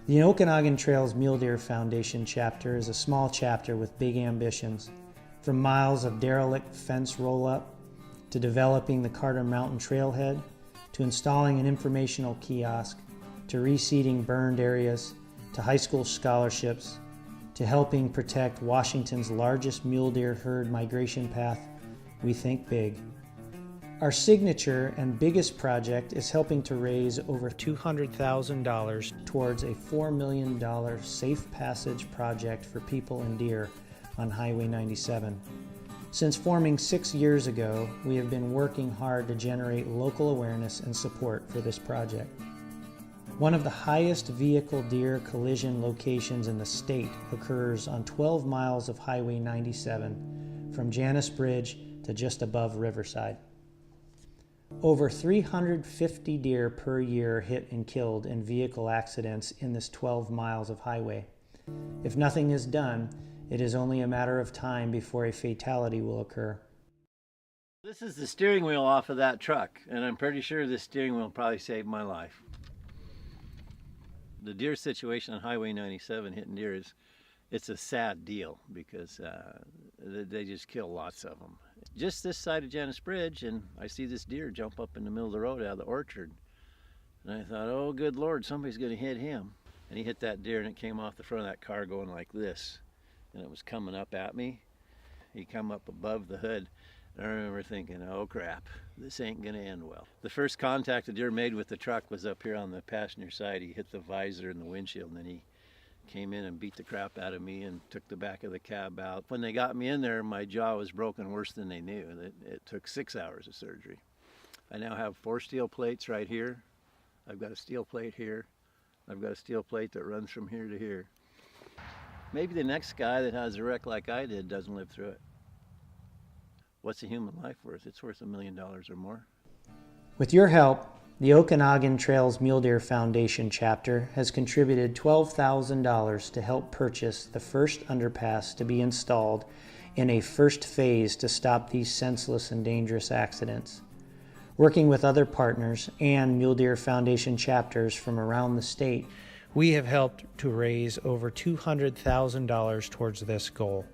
The Okanogan Trails Mule Deer Foundation chapter is a small chapter with big ambitions. From miles of derelict fence roll-up, to developing the Carter Mountain Trailhead, to installing an informational kiosk, to reseeding burned areas, to high school scholarships, to helping protect Washington's largest mule deer herd migration path, we think big. Our signature and biggest project is helping to raise over $200,000 towards a $4 million safe passage project for people and deer on Highway 97. Since forming 6 years ago, we have been working hard to generate local awareness and support for this project. One of the highest vehicle deer collision locations in the state occurs on 12 miles of Highway 97 from Janus Bridge to just above Riverside. Over 350 deer per year hit and killed in vehicle accidents in this 12 miles of highway. If nothing is done, it is only a matter of time before a fatality will occur. This is the steering wheel off of that truck, and I'm pretty sure this steering wheel probably saved my life. The deer situation on Highway 97 hitting deer it's a sad deal because they just kill lots of them. Just this side of Janus Bridge, and I see this deer jump up in the middle of the road out of the orchard. And I thought, oh, good Lord, somebody's going to hit him. And he hit that deer, and it came off the front of that car going like this. And it was coming up at me. He come up above the hood. And I remember thinking, oh, crap, this ain't going to end well. The first contact the deer made with the truck was up here on the passenger side. He hit the visor and the windshield, and then he came in and beat the crap out of me and took the back of the cab out. When they got me in there, my jaw was broken worse than they knew. It took 6 hours of surgery. I now have 4 steel plates right here. I've got a steel plate here. I've got a steel plate that runs from here to here. Maybe the next guy that has a wreck like I did doesn't live through it. What's a human life worth? It's worth $1 million or more. With your help, the Okanogan Trails Mule Deer Foundation chapter has contributed $12,000 to help purchase the first underpass to be installed in a first phase to stop these senseless and dangerous accidents. Working with other partners and Mule Deer Foundation chapters from around the state, we have helped to raise over $200,000 towards this goal.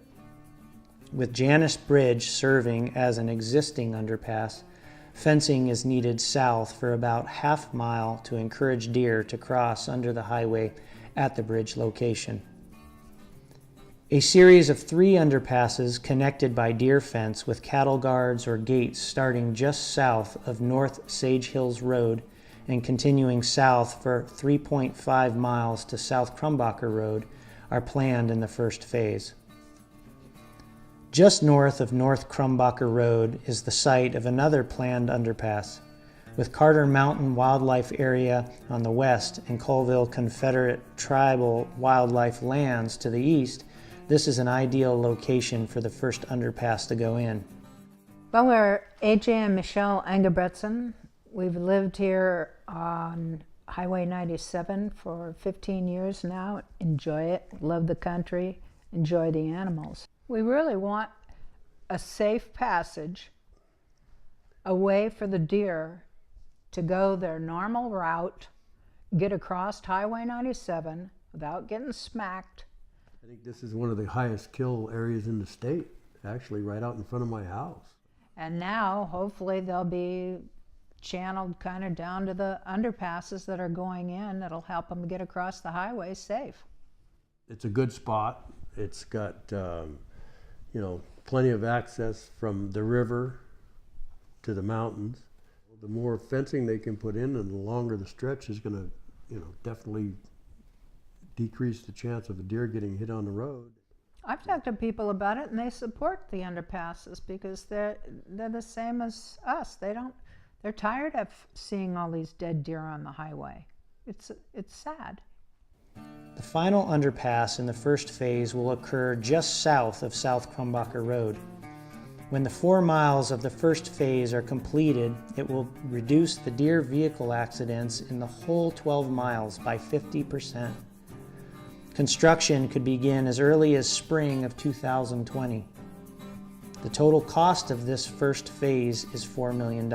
With Janus Bridge serving as an existing underpass, fencing is needed south for about half mile to encourage deer to cross under the highway at the bridge location. A series of 3 underpasses connected by deer fence with cattle guards or gates starting just south of North Sage Hills Road and continuing south for 3.5 miles to South Crumbacher Road are planned in the first phase. Just north of North Crumbacher Road is the site of another planned underpass. With Carter Mountain Wildlife Area on the west and Colville Confederate Tribal Wildlife Lands to the east, this is an ideal location for the first underpass to go in. Well, we're AJ and Michelle Engebretson. We've lived here on Highway 97 for 15 years now. Enjoy it, love the country, enjoy the animals. We really want a safe passage, a way for the deer to go their normal route, get across Highway 97 without getting smacked. I think this is one of the highest kill areas in the state, actually right out in front of my house. And now, hopefully, they'll be channeled kind of down to the underpasses that are going in that'll help them get across the highway safe. It's a good spot. It's got plenty of access from the river to the mountains. The more fencing they can put in and the longer the stretch is going to, definitely decrease the chance of a deer getting hit on the road. I've talked to people about it and they support the underpasses because they're the same as us. They're tired of seeing all these dead deer on the highway. It's sad. The final underpass in the first phase will occur just south of South Crumbacher Road. When the 4 miles of the first phase are completed, it will reduce the deer vehicle accidents in the whole 12 miles by 50%. Construction could begin as early as spring of 2020. The total cost of this first phase is $4 million.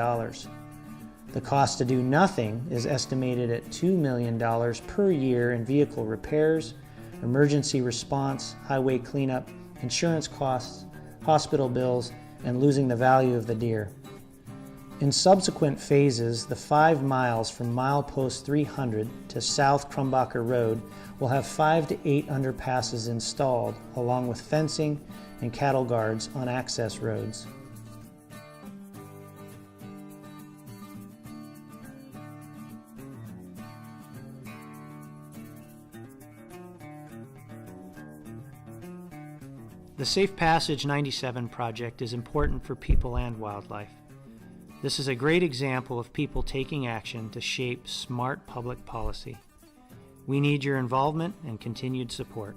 The cost to do nothing is estimated at $2 million per year in vehicle repairs, emergency response, highway cleanup, insurance costs, hospital bills, and losing the value of the deer. In subsequent phases, the 5 miles from milepost 300 to South Krumbacher Road will have 5 to 8 underpasses installed, along with fencing and cattle guards on access roads. The Safe Passage 97 project is important for people and wildlife. This is a great example of people taking action to shape smart public policy. We need your involvement and continued support.